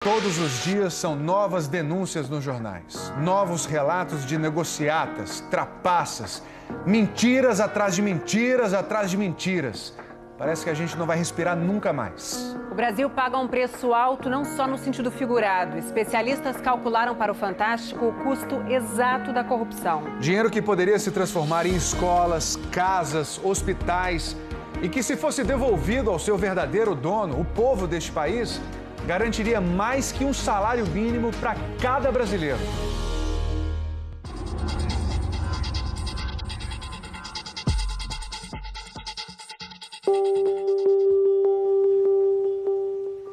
Todos os dias são novas denúncias nos jornais, novos relatos de negociatas, trapaças, mentiras atrás de mentiras atrás de mentiras. Parece que a gente não vai respirar nunca mais. O Brasil paga um preço alto não só no sentido figurado. Especialistas calcularam para o Fantástico o custo exato da corrupção. Dinheiro que poderia se transformar em escolas, casas, hospitais e que, se fosse devolvido ao seu verdadeiro dono, o povo deste país, garantiria mais que um salário mínimo para cada brasileiro.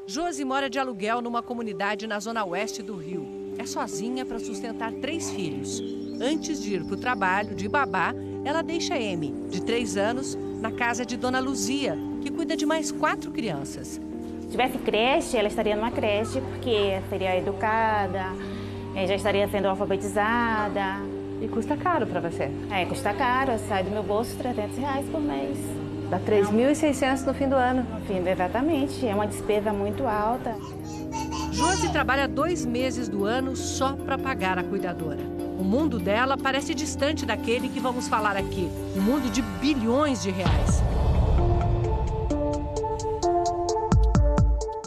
Josi mora de aluguel numa comunidade na zona oeste do Rio. É sozinha para sustentar 3 filhos. Antes de ir para o trabalho de babá, ela deixa Emi, de 3 anos, na casa de Dona Luzia, que cuida de mais 4 crianças. Se tivesse creche, ela estaria numa creche, porque seria educada, já estaria sendo alfabetizada. E custa caro para você? Custa caro, sai do meu bolso R$300 por mês. Dá 3.600 no fim do ano. No fim, exatamente, é uma despesa muito alta. Josi trabalha 2 meses do ano só para pagar a cuidadora. O mundo dela parece distante daquele que vamos falar aqui, um mundo de bilhões de reais.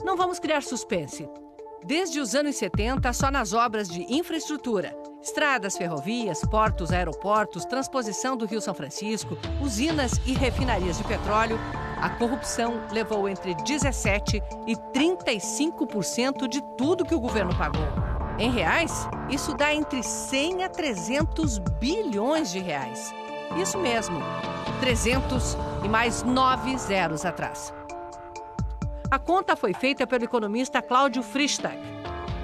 Não vamos criar suspense. Desde os anos 70, só nas obras de infraestrutura, estradas, ferrovias, portos, aeroportos, transposição do Rio São Francisco, usinas e refinarias de petróleo, a corrupção levou entre 17% e 35% de tudo que o governo pagou. Em reais, isso dá entre 100 a 300 bilhões de reais. Isso mesmo, 300 e mais 9 zeros atrás. A conta foi feita pelo economista Cláudio Fristag.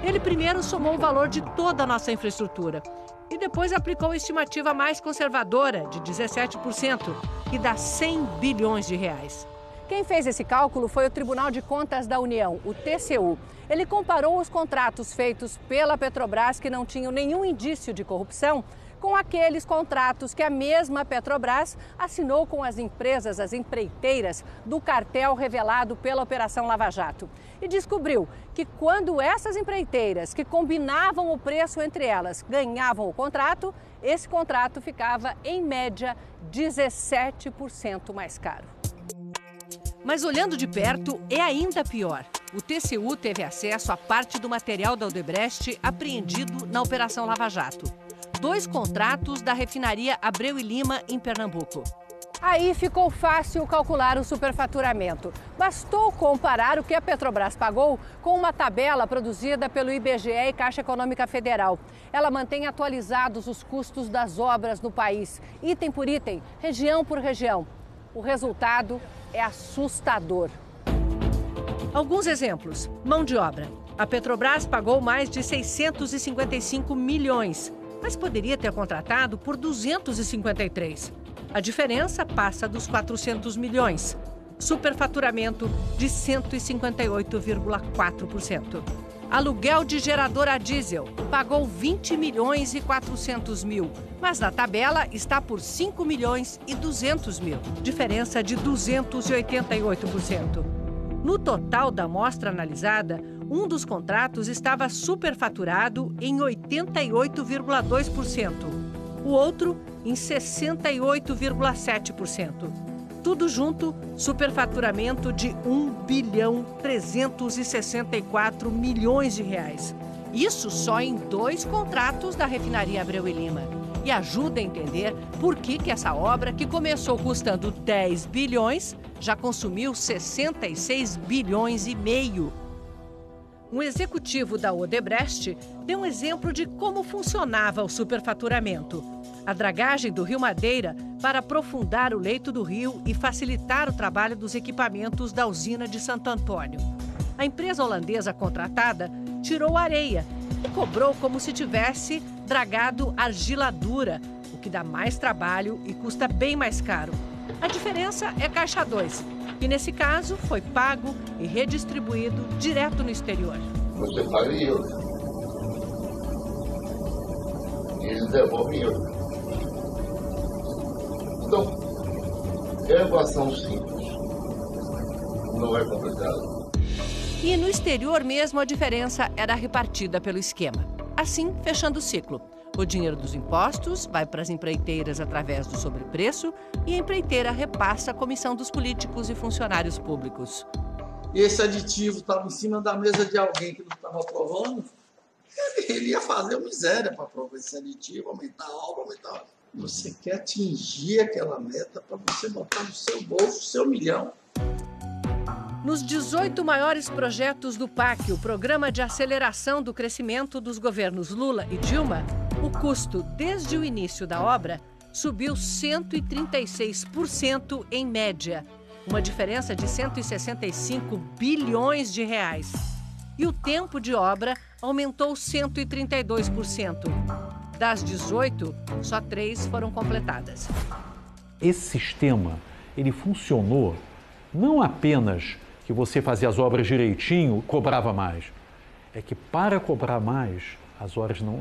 Ele primeiro somou o valor de toda a nossa infraestrutura e depois aplicou a estimativa mais conservadora, de 17%, que dá 100 bilhões de reais. Quem fez esse cálculo foi o Tribunal de Contas da União, o TCU. Ele comparou os contratos feitos pela Petrobras, que não tinham nenhum indício de corrupção, com aqueles contratos que a mesma Petrobras assinou com as empresas, as empreiteiras, do cartel revelado pela Operação Lava Jato. E descobriu que quando essas empreiteiras, que combinavam o preço entre elas, ganhavam o contrato, esse contrato ficava, em média, 17% mais caro. Mas olhando de perto, é ainda pior. O TCU teve acesso a parte do material da Odebrecht apreendido na Operação Lava Jato. 2 contratos da refinaria Abreu e Lima, em Pernambuco. Aí ficou fácil calcular o superfaturamento. Bastou comparar o que a Petrobras pagou com uma tabela produzida pelo IBGE e Caixa Econômica Federal. Ela mantém atualizados os custos das obras no país, item por item, região por região. O resultado é assustador. Alguns exemplos. Mão de obra. A Petrobras pagou mais de 655 milhões. Mas poderia ter contratado por 253. A diferença passa dos 400 milhões. Superfaturamento de 158,4%. Aluguel de gerador a diesel pagou 20 milhões e 400 mil, mas na tabela está por 5 milhões e 200 mil, diferença de 288%. No total da amostra analisada, um dos contratos estava superfaturado em 88,2%, o outro em 68,7%. Tudo junto, superfaturamento de 1,364 bilhões de reais. Isso só em 2 contratos da refinaria Abreu e Lima. E ajuda a entender por que essa obra, que começou custando 10 bilhões, já consumiu 66 bilhões e meio. Um executivo da Odebrecht deu um exemplo de como funcionava o superfaturamento. A dragagem do Rio Madeira para aprofundar o leito do rio e facilitar o trabalho dos equipamentos da usina de Santo Antônio. A empresa holandesa contratada tirou areia e cobrou como se tivesse dragado argila dura, o que dá mais trabalho e custa bem mais caro. A diferença é caixa 2, que nesse caso foi pago e redistribuído direto no exterior. Você paga em euro. E eles devolvem euro. Então, é equação simples. Não é complicado. E no exterior mesmo a diferença era repartida pelo esquema. Assim, fechando o ciclo. O dinheiro dos impostos vai para as empreiteiras através do sobrepreço e a empreiteira repassa a comissão dos políticos e funcionários públicos. Esse aditivo estava em cima da mesa de alguém que não estava aprovando, ele ia fazer miséria para aprovar esse aditivo, aumentar a obra, aumentar. Você quer atingir aquela meta para você botar no seu bolso o seu milhão. Nos 18 maiores projetos do PAC, o Programa de Aceleração do Crescimento dos governos Lula e Dilma, o custo, desde o início da obra, subiu 136% em média, uma diferença de 165 bilhões de reais. E o tempo de obra aumentou 132%. Das 18, só 3 foram completadas. Esse sistema, ele funcionou não apenas que você fazia as obras direitinho, cobrava mais. É que para cobrar mais, as obras não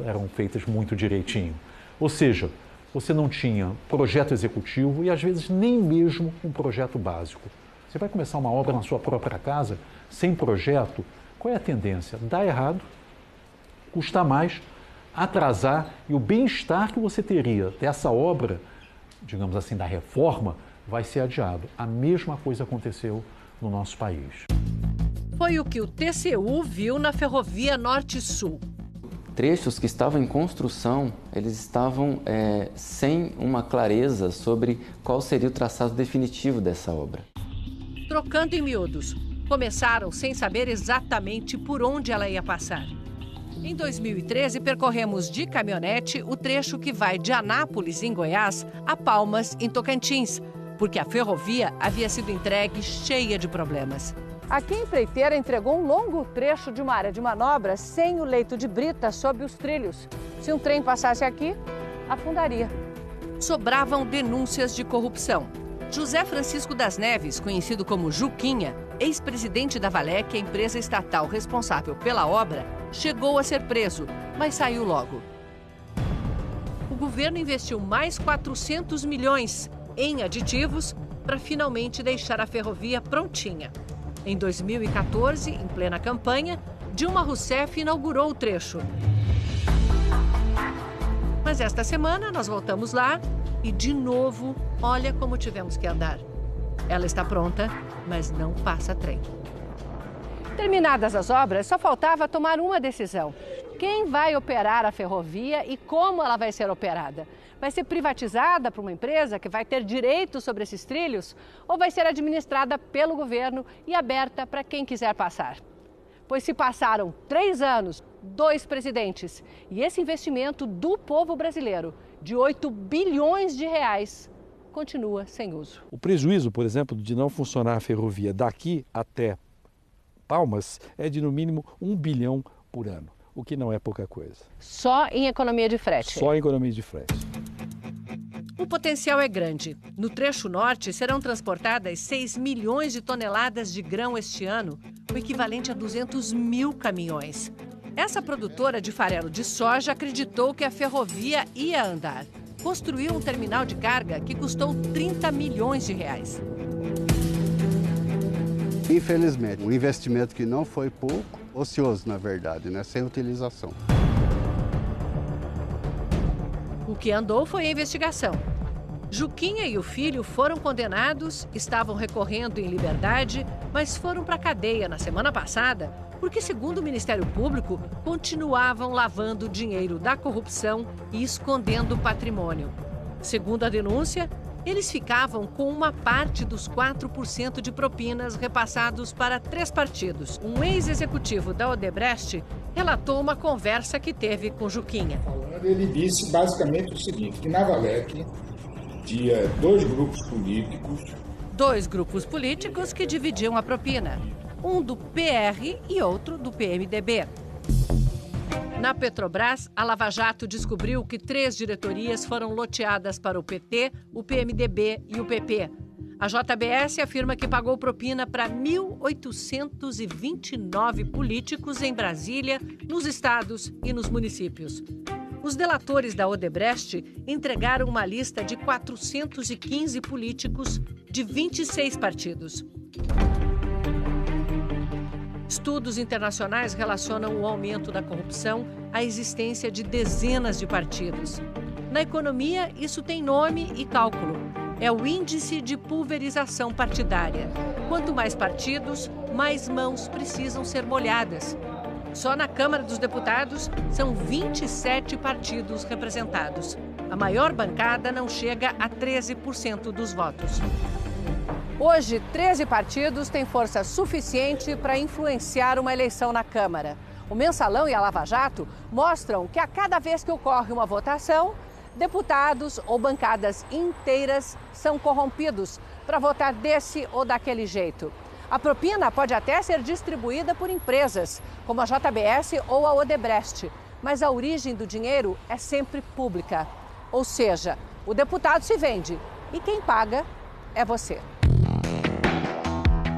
eram feitas muito direitinho. Ou seja, você não tinha projeto executivo e às vezes nem mesmo um projeto básico. Você vai começar uma obra na sua própria casa, sem projeto, qual é a tendência? Dá errado, custa mais, atrasar e o bem-estar que você teria dessa obra, digamos assim, da reforma, vai ser adiado. A mesma coisa aconteceu no nosso país. Foi o que o TCU viu na Ferrovia Norte-Sul. Trechos que estavam em construção, eles estavam sem uma clareza sobre qual seria o traçado definitivo dessa obra. Trocando em miúdos, começaram sem saber exatamente por onde ela ia passar. Em 2013, percorremos de caminhonete o trecho que vai de Anápolis, em Goiás, a Palmas, em Tocantins, porque a ferrovia havia sido entregue cheia de problemas. Aqui a empreiteira entregou um longo trecho de uma área de manobra sem o leito de brita sob os trilhos. Se um trem passasse aqui, afundaria. Sobravam denúncias de corrupção. José Francisco das Neves, conhecido como Juquinha, ex-presidente da Valec, a empresa estatal responsável pela obra, chegou a ser preso, mas saiu logo. O governo investiu mais 400 milhões em aditivos para finalmente deixar a ferrovia prontinha. Em 2014, em plena campanha, Dilma Rousseff inaugurou o trecho. Mas esta semana nós voltamos lá e, de novo, olha como tivemos que andar. Ela está pronta, mas não passa trem. Terminadas as obras, só faltava tomar uma decisão. Quem vai operar a ferrovia e como ela vai ser operada? Vai ser privatizada por uma empresa que vai ter direito sobre esses trilhos ou vai ser administrada pelo governo e aberta para quem quiser passar? Pois se passaram 3 anos, 2 presidentes e esse investimento do povo brasileiro de 8 bilhões de reais continua sem uso. O prejuízo, por exemplo, de não funcionar a ferrovia daqui até Palmas é de no mínimo 1 bilhão por ano, o que não é pouca coisa. Só em economia de frete? Só em economia de frete. O potencial é grande. No trecho norte serão transportadas 6 milhões de toneladas de grão este ano, o equivalente a 200 mil caminhões. Essa produtora de farelo de soja acreditou que a ferrovia ia andar. Construiu um terminal de carga que custou 30 milhões de reais. Infelizmente, um investimento que não foi pouco, ocioso na verdade, né? Sem utilização. O que andou foi a investigação. Juquinha e o filho foram condenados, estavam recorrendo em liberdade, mas foram para a cadeia na semana passada porque, segundo o Ministério Público, continuavam lavando dinheiro da corrupção e escondendo patrimônio. Segundo a denúncia, eles ficavam com uma parte dos 4% de propinas repassados para 3 partidos. Um ex-executivo da Odebrecht relatou uma conversa que teve com Juquinha. Ele disse basicamente o seguinte, que na Valec tinha 2 grupos políticos. 2 grupos políticos que dividiam a propina. Um do PR e outro do PMDB. Na Petrobras, a Lava Jato descobriu que 3 diretorias foram loteadas para o PT, o PMDB e o PP. A JBS afirma que pagou propina para 1.829 políticos em Brasília, nos estados e nos municípios. Os delatores da Odebrecht entregaram uma lista de 415 políticos de 26 partidos. Estudos internacionais relacionam o aumento da corrupção à existência de dezenas de partidos. Na economia, isso tem nome e cálculo. É o índice de pulverização partidária. Quanto mais partidos, mais mãos precisam ser molhadas. Só na Câmara dos Deputados são 27 partidos representados. A maior bancada não chega a 13% dos votos. Hoje, 13 partidos têm força suficiente para influenciar uma eleição na Câmara. O Mensalão e a Lava Jato mostram que a cada vez que ocorre uma votação, deputados ou bancadas inteiras são corrompidos para votar desse ou daquele jeito. A propina pode até ser distribuída por empresas, como a JBS ou a Odebrecht, mas a origem do dinheiro é sempre pública. Ou seja, o deputado se vende e quem paga é você.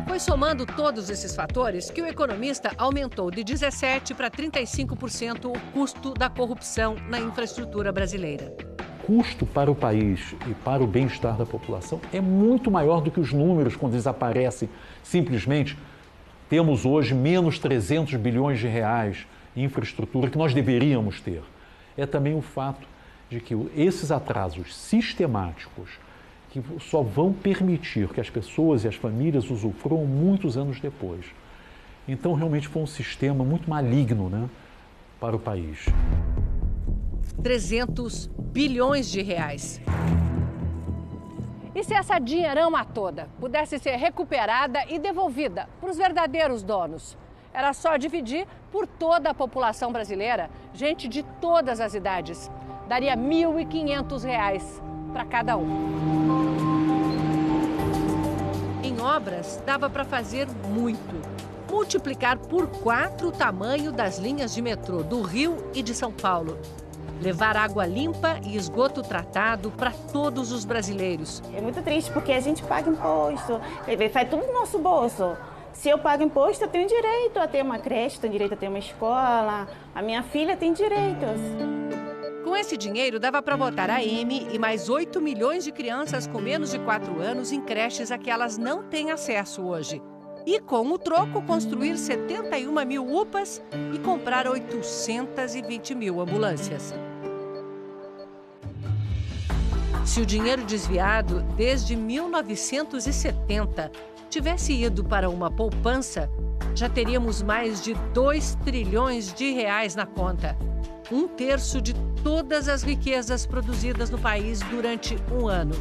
Foi somando todos esses fatores que o economista aumentou de 17% para 35% o custo da corrupção na infraestrutura brasileira. O custo para o país e para o bem-estar da população é muito maior do que os números quando eles aparecem. Simplesmente, temos hoje menos 300 bilhões de reais em infraestrutura que nós deveríamos ter. É também o fato de que esses atrasos sistemáticos que só vão permitir que as pessoas e as famílias usufruam muitos anos depois. Então, realmente foi um sistema muito maligno, né, para o país. 300 bilhões de reais. E se essa dinheirama toda pudesse ser recuperada e devolvida para os verdadeiros donos? Era só dividir por toda a população brasileira, gente de todas as idades. Daria R$ 1.500 para cada um. Em obras, dava para fazer muito. Multiplicar por 4 o tamanho das linhas de metrô do Rio e de São Paulo. Levar água limpa e esgoto tratado para todos os brasileiros. É muito triste porque a gente paga imposto, faz tudo no nosso bolso. Se eu pago imposto, eu tenho direito a ter uma creche, tenho direito a ter uma escola, a minha filha tem direitos. Com esse dinheiro, dava para botar a Amy e mais 8 milhões de crianças com menos de 4 anos em creches a que elas não têm acesso hoje. E, com o troco, construir 71 mil UPAs e comprar 820 mil ambulâncias. Se o dinheiro desviado desde 1970 tivesse ido para uma poupança, já teríamos mais de 2 trilhões de reais na conta. 1/3 de todas as riquezas produzidas no país durante um ano.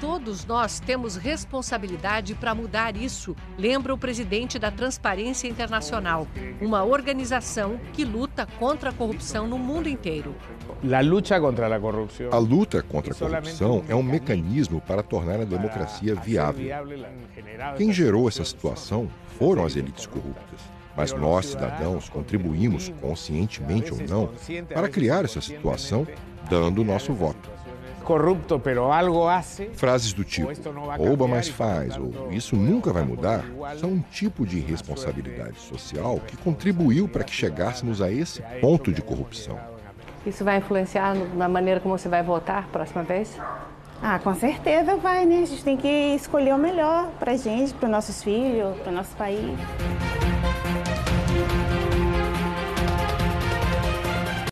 Todos nós temos responsabilidade para mudar isso, lembra o presidente da Transparência Internacional, uma organização que luta contra a corrupção no mundo inteiro. A luta contra a corrupção é um mecanismo para tornar a democracia viável. Quem gerou essa situação foram as elites corruptas. Mas nós, cidadãos, contribuímos, conscientemente ou não, para criar essa situação, dando o nosso voto. Corrupto, pero algo hace. Frases do tipo, rouba mais faz, ou isso nunca vai mudar, são um tipo de responsabilidade social que contribuiu para que chegássemos a esse ponto de corrupção. Isso vai influenciar na maneira como você vai votar próxima vez? Ah, com certeza vai, né? A gente tem que escolher o melhor pra gente, para os nossos filhos, para o nosso país.